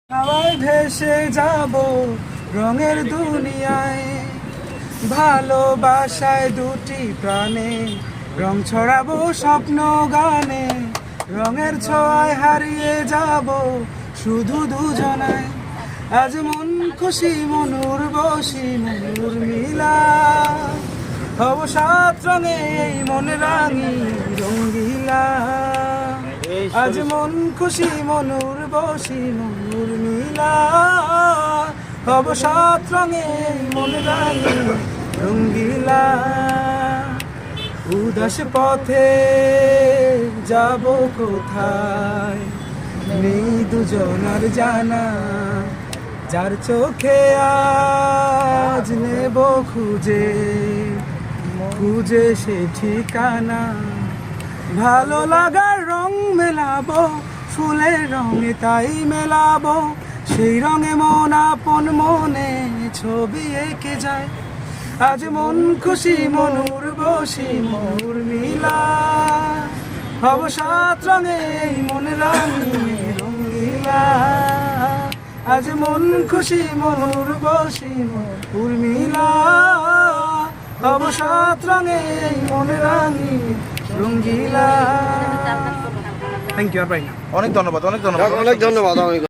হাওয়ায় ভেসে যাব রঙের দুনিয়ায়, ভালোবাসায় দুটি প্রাণে রং ছড়াবো স্বপ্ন গানে, রঙের ছোঁয়ায় হারিয়ে যাব শুধু দুজনায়। আজ মন খুশি মনুর বসি মনুর মিলা, হব সাত রঙে এই মন রাঙি রঙ্গিলা। আজ মন খুশি মনুর বসি মনুর মিলা, হব সাত রঙে এই মন রাঙি রঙ্গিলা। উদাস পথে যাব কোথায় নেই দুজনার জানা, যার চোখে আজ নেব খুঁজে খুঁজে সে ঠিকানা। ভালো লাগার রং মেলাবো ফুলের রঙে তাই মেলাবো, সেই রঙে মন আপন মনে ছবি এঁকে যায়। আজ মন খুশি মনুর বসি মনুর মিলা, হব সাত রঙে এই মন রাঙি রঙ্গিলা। আজ মন খুশি মনুর বসি মনুর মিলা, হব সাত রঙে এই মন রাঙি রঙ্গিলা। Thank you. আর পাই না। অনেক ধন্যবাদ, অনেক ধন্যবাদ, অনেক ধন্যবাদ।